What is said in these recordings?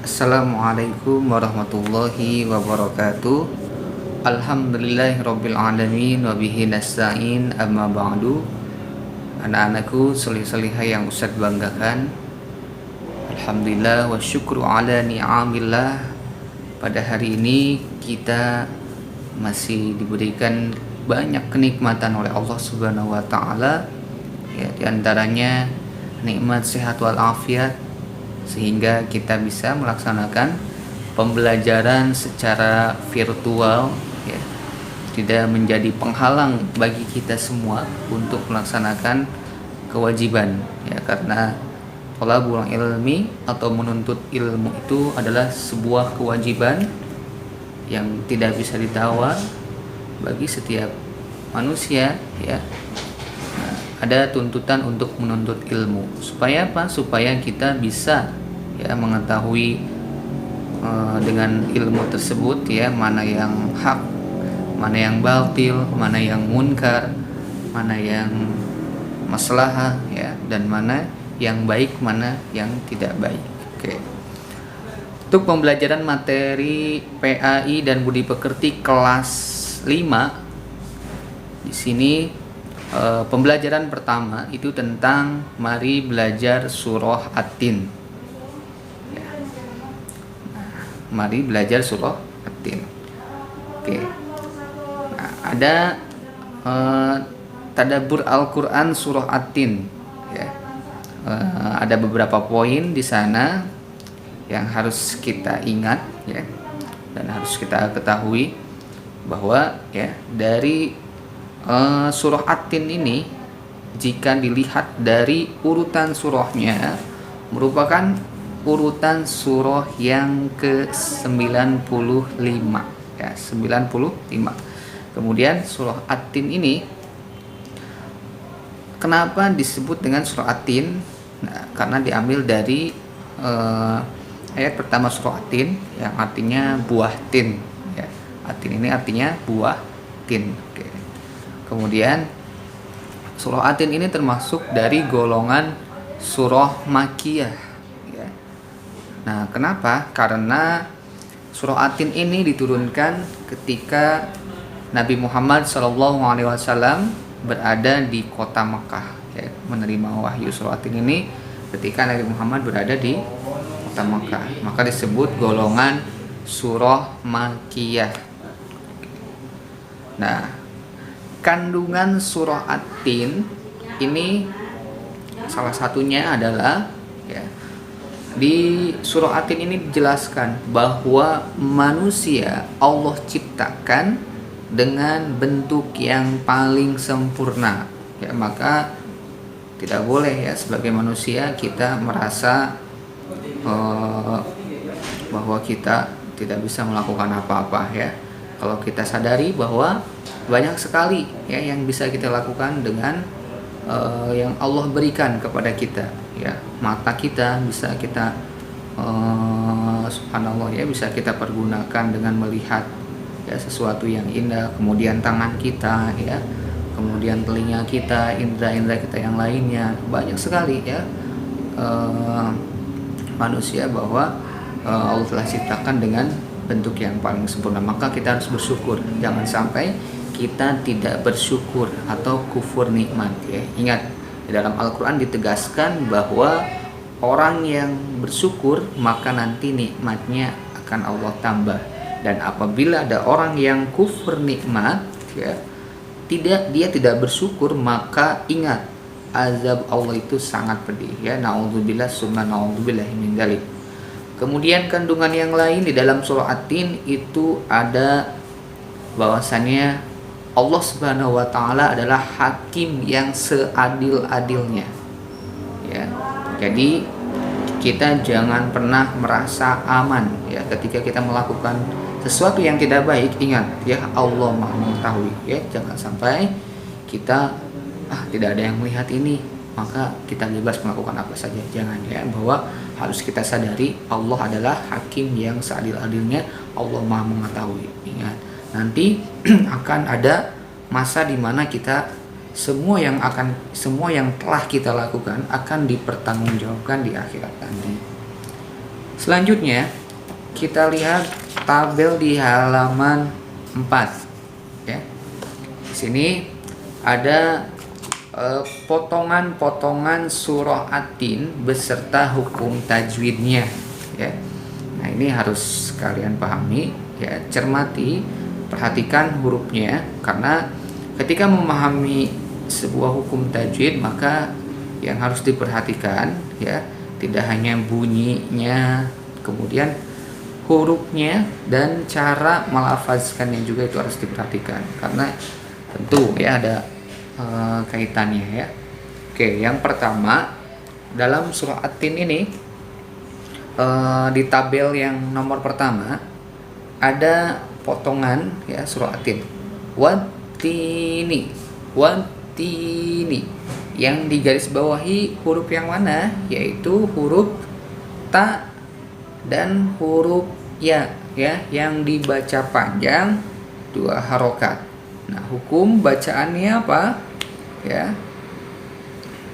Assalamualaikum warahmatullahi wabarakatuh. Alhamdulillahirabbil alamin wa bihi nasta'in amma ba'du. Anak-anakku solih-solihah yang Ustaz banggakan. Alhamdulillah wa syukru ala ni'amillah. Pada hari ini kita masih diberikan banyak kenikmatan oleh Allah Subhanahu wa taala. Ya, di antaranya nikmat sehat wal afiat, sehingga kita bisa melaksanakan pembelajaran secara virtual, ya, tidak menjadi penghalang bagi kita semua untuk melaksanakan kewajiban, ya, karena thalabul ilmi atau menuntut ilmu itu adalah sebuah kewajiban yang tidak bisa ditawar bagi setiap manusia, ya. Ada tuntutan untuk menuntut ilmu supaya apa? Supaya kita bisa, ya, mengetahui dengan ilmu tersebut, ya, mana yang hak, mana yang batil, mana yang munkar, mana yang maslahah, ya, dan mana yang baik, mana yang tidak baik. Oke. Untuk pembelajaran materi PAI dan Budi Pekerti kelas 5, di sini pembelajaran pertama itu tentang mari belajar surah At-Tin. Ya. Mari belajar surah At-Tin. Oke. Nah, ada tadabbur Al-Qur'an surah At-Tin. Ya. Ada beberapa poin di sana yang harus kita ingat, ya, dan harus kita ketahui bahwa, ya, dari surah At-Tin ini, jika dilihat dari urutan surahnya, merupakan urutan surah yang ke-95, ya, 95. Kemudian surah At-Tin ini kenapa disebut dengan surah At-Tin? Nah, karena diambil dari ayat pertama surah At-Tin yang artinya buah tin, ya. At-Tin ini artinya buah tin. Oke. Kemudian surah At-Tin ini termasuk dari golongan surah Makkiyah, ya. Nah, kenapa? Karena surah At-Tin ini diturunkan ketika Nabi Muhammad SAW berada di kota Makkah, ya, menerima wahyu. Surah At-Tin ini ketika Nabi Muhammad berada di kota Makkah, maka disebut golongan surah Makkiyah. Nah, kandungan surah At-Tin ini salah satunya adalah, ya, di surah At-Tin ini dijelaskan bahwa manusia Allah ciptakan dengan bentuk yang paling sempurna, ya, maka tidak boleh, ya, sebagai manusia kita merasa bahwa kita tidak bisa melakukan apa-apa, ya. Kalau kita sadari bahwa banyak sekali, ya, yang bisa kita lakukan dengan yang Allah berikan kepada kita, ya. Mata kita bisa kita subhanallah, ya, bisa kita pergunakan dengan melihat, ya, sesuatu yang indah. Kemudian tangan kita, ya, kemudian telinga kita, indera-indera kita yang lainnya, banyak sekali, ya, manusia bahwa Allah telah ciptakan dengan bentuk yang paling sempurna. Maka kita harus bersyukur, jangan sampai kita tidak bersyukur atau kufur nikmat, ya. Ingat, di dalam Al-Quran ditegaskan bahwa orang yang bersyukur maka nanti nikmatnya akan Allah tambah, dan apabila ada orang yang kufur nikmat, ya, dia tidak bersyukur, maka ingat azab Allah itu sangat pedih, ya. Naudzubillah summa naudzubillah min dzalik. Kemudian kandungan yang lain di dalam surah At-Tin itu ada bahwasannya Allah Subhanahu wa taala adalah hakim yang seadil-adilnya, ya. Jadi kita jangan pernah merasa aman, ya, ketika kita melakukan sesuatu yang tidak baik. Ingat, ya, Allah Maha mengetahui, ya. Jangan sampai kita tidak ada yang melihat ini, maka kita bebas melakukan apa saja. Jangan, ya, bahwa harus kita sadari Allah adalah hakim yang seadil-adilnya. Allah Maha mengetahui. Ingat, nanti akan ada masa di mana kita semua yang telah kita lakukan akan dipertanggungjawabkan di akhirat nanti. Selanjutnya kita lihat tabel di halaman 4 ya. Di sini ada potongan-potongan surah At-Tin beserta hukum tajwidnya ya. Nah, ini harus kalian pahami ya, cermati, perhatikan hurufnya, karena ketika memahami sebuah hukum tajwid maka yang harus diperhatikan ya, tidak hanya bunyinya, kemudian hurufnya dan cara melafazkannya juga itu harus diperhatikan, karena tentu ya ada kaitannya ya. Oke, yang pertama dalam surah At-Tin ini di tabel yang nomor pertama ada potongan ya surah At-Tin. Wattini, wattini. Yang digarisbawahi huruf yang mana? Yaitu huruf ta dan huruf ya yang dibaca panjang 2 harokat. Nah, hukum bacaannya apa? Ya.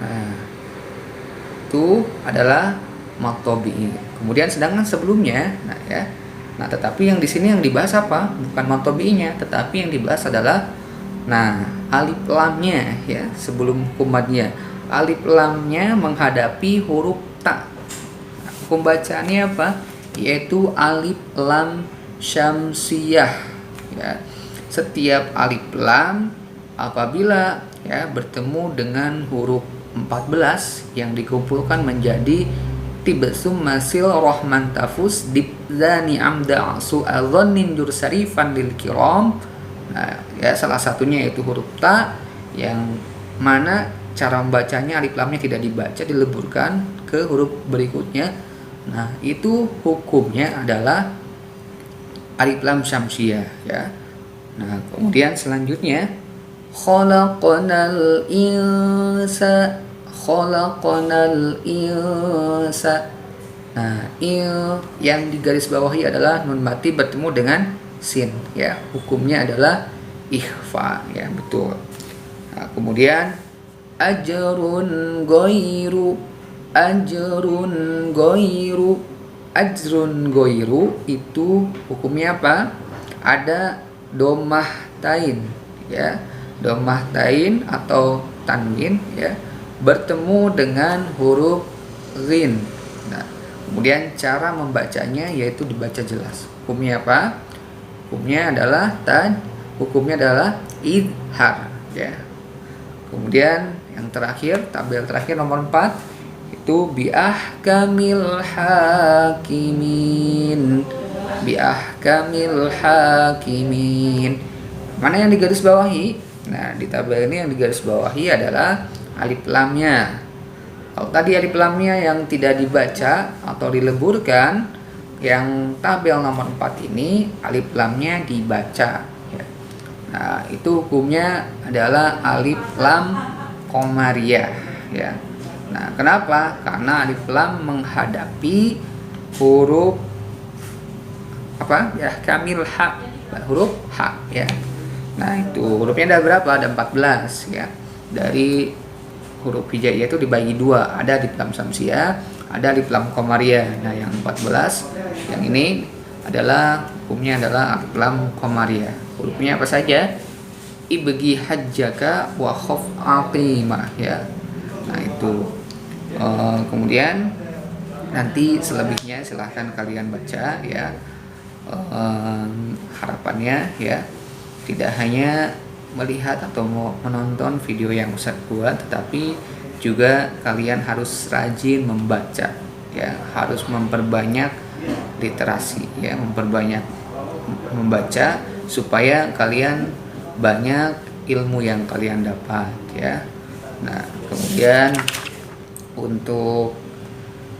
Nah, itu adalah maktobi. Kemudian sedangkan sebelumnya, nah tetapi yang di sini yang dibahas apa? Bukan maktobinya, tetapi yang dibahas adalah alif lamnya ya, sebelum hukum madnya. Alif lamnya menghadapi huruf ta. Nah, hukum bacaannya apa? Yaitu alif lam syamsiyah ya. Setiap alif lam apabila ya bertemu dengan huruf 14 yang dikumpulkan menjadi tibsum masil rohman tafus dibzani amda asu adzonin jursarifan lil kiram. Nah ya, salah satunya yaitu huruf ta, yang mana cara membacanya alif lamnya tidak dibaca, dileburkan ke huruf berikutnya. Nah itu hukumnya adalah alif lam syamsiyah ya. Nah, kemudian selanjutnya khalaqanal insa. Nah, yang digarisbawahi adalah nun mati bertemu dengan sin ya. Hukumnya adalah ikhfa ya, betul. Nah, kemudian ajrun ghairu itu hukumnya apa? Ada domah tain ya, domah tain atau tanwin ya, bertemu dengan huruf ghin. Nah, kemudian cara membacanya yaitu dibaca jelas. Hukumnya apa? Hukumnya adalah hukumnya adalah idhar ya. Kemudian yang terakhir, tabel terakhir nomor 4 itu biahkamil hakimin. Biahkamil hakimin. Mana yang digarisbawahi? Nah, di tabel ini yang digarisbawahi adalah alif lamnya. Kalau tadi alif lamnya yang tidak dibaca atau dileburkan, yang tabel nomor 4 ini alif lamnya dibaca ya. Nah, itu hukumnya adalah alif lam qamariyah ya. Nah, kenapa? Karena alif lam menghadapi huruf apa ya, kamil ha, huruf ha ya. Nah, itu hurufnya ada berapa? Ada 14 ya. Dari huruf hijaiyah itu dibagi 2, ada alif lam syamsiyah, ada alif lam qamariyah. Nah, yang 14 yang ini adalah hukumnya adalah alif lam qamariyah. Hurufnya apa saja? Ibghi hajjaka wa khaf aqimah ya. Nah, itu kemudian nanti selebihnya silahkan kalian baca ya. Harapannya ya, tidak hanya melihat atau menonton video yang Ustaz buat, tetapi juga kalian harus rajin membaca ya, harus memperbanyak literasi ya, memperbanyak membaca supaya kalian banyak ilmu yang kalian dapat ya. Nah, kemudian untuk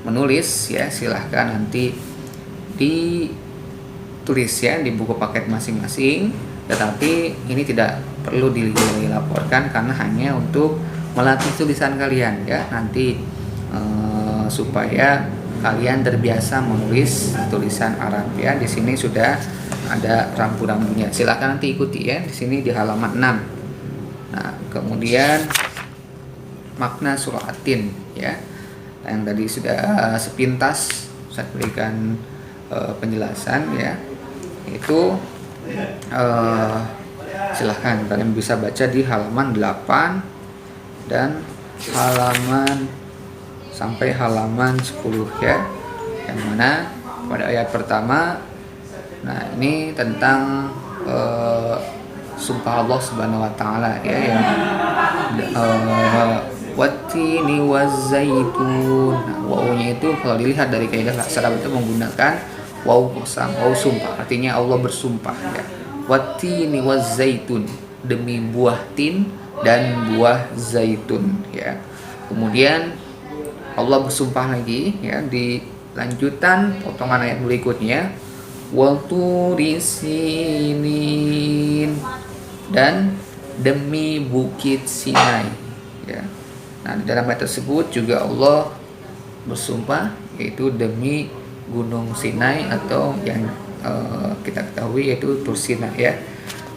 menulis ya, silahkan nanti ditulis ya di buku paket masing-masing, tetapi ini tidak perlu dilaporkan karena hanya untuk melatih tulisan kalian ya, nanti supaya kalian terbiasa menulis tulisan Arab ya. Di sini sudah ada rambu-rambunya, silahkan nanti ikuti ya di sini di halaman 6. Nah, kemudian makna surah At-Tin ya, yang tadi sudah sepintas Ustaz berikan penjelasan ya. Itu silahkan kalian bisa baca di halaman 8 dan halaman sampai halaman 10 ya. Yang mana pada ayat pertama, nah ini tentang sumpah Allah Subhanahu wa taala ya, yang wattini wazzaitun. Nah, wawunya itu kalau dilihat dari kaidah bahasa Arab itu menggunakan waw qasam, waw sumpah, artinya Allah bersumpah ya. Wattini wazzaitun, demi buah tin dan buah zaitun ya. Kemudian Allah bersumpah lagi ya di lanjutan potongan ayat berikutnya, wa turisinin, dan demi bukit Sinai ya. Nah, di dalam ayat tersebut juga Allah bersumpah, yaitu demi gunung Sinai atau yang kita ketahui yaitu Tur Sinai ya.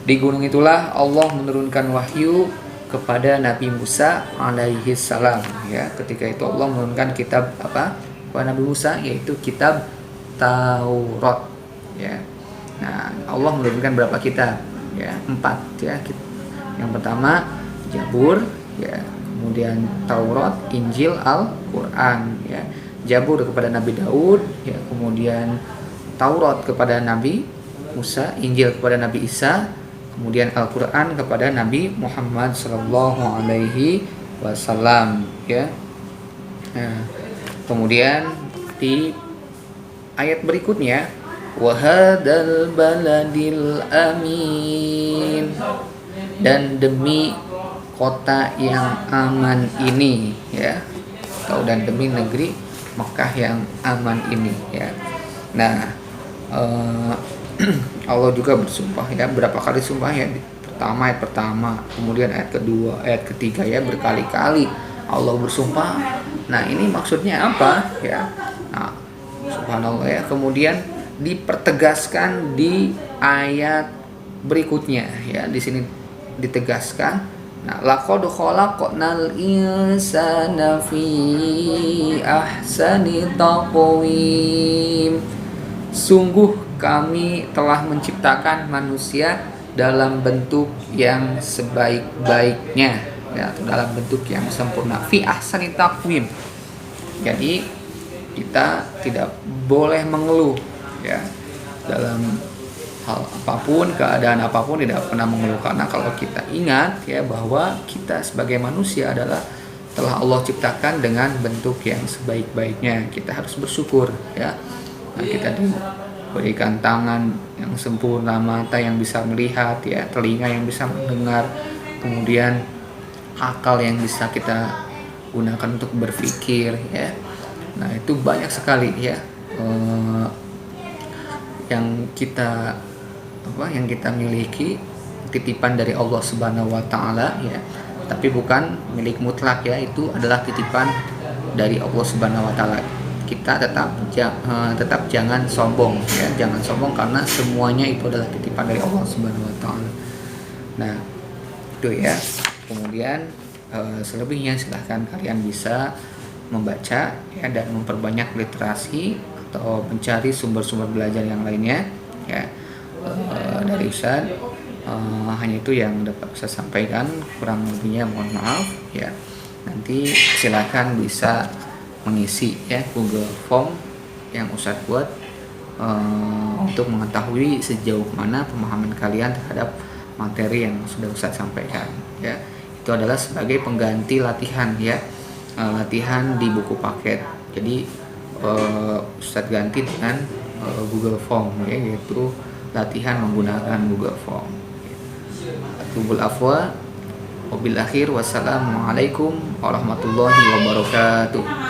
Di gunung itulah Allah menurunkan wahyu kepada Nabi Musa alaihi salam ya. Ketika itu Allah menurunkan kitab apa kepada Nabi Musa, yaitu kitab Taurat ya. Nah, Allah menurunkan berapa kitab ya? 4 ya. Yang pertama Jabur ya, kemudian Taurat, Injil, Al-Quran ya. Jabur kepada Nabi Daud ya, kemudian Taurat kepada Nabi Musa, Injil kepada Nabi Isa, kemudian Al-Quran kepada Nabi Muhammad sallallahu alaihi wasallam ya. Nah, kemudian di ayat berikutnya, wahadal baladil amin, dan demi kota yang aman ini ya, atau dan demi negeri Mekah yang aman ini ya. Nah, Allah juga bersumpah ya, berapa kali sumpah ya? Ayat pertama, kemudian ayat kedua, ayat ketiga ya, berkali-kali Allah bersumpah. Nah, ini maksudnya apa ya? Nah, subhanallah ya. Kemudian dipertegaskan di ayat berikutnya ya. Di sini ditegaskan, nah, laqad khalaqnal insana fi ahsani taqwim. Sungguh kami telah menciptakan manusia dalam bentuk yang sebaik-baiknya ya, atau dalam bentuk yang sempurna, fi ahsani taqwim. Jadi kita tidak boleh mengeluh ya, dalam hal apapun, keadaan apapun tidak pernah mengeluh, karena kalau kita ingat ya bahwa kita sebagai manusia adalah telah Allah ciptakan dengan bentuk yang sebaik-baiknya, kita harus bersyukur ya. Nah, kita diberikan tangan yang sempurna, mata yang bisa melihat ya, telinga yang bisa mendengar, kemudian akal yang bisa kita gunakan untuk berpikir ya. Nah, itu banyak sekali ya yang kita miliki, titipan dari Allah Subhanahu wa taala ya, tapi bukan milik mutlak ya, itu adalah titipan dari Allah Subhanahu wa taala. Kita tetap jangan sombong ya, jangan sombong karena semuanya itu adalah titipan dari Allah Subhanahu wa taala. Nah, itu ya. Kemudian selebihnya silahkan kalian bisa membaca ya, dan memperbanyak literasi atau mencari sumber-sumber belajar yang lainnya ya. Dari Ustaz hanya itu yang dapat saya sampaikan, kurang lebihnya mohon maaf ya. Nanti silakan bisa mengisi ya Google Form yang Ustaz buat untuk mengetahui sejauh mana pemahaman kalian terhadap materi yang sudah Ustaz sampaikan ya. Itu adalah sebagai pengganti latihan ya, latihan di buku paket. Jadi Ustaz ganti dengan Google Form ya, yaitu latihan menggunakan Google Form. Tubul afwa wabil akhir, wassalamualaikum warahmatullahi wabarakatuh.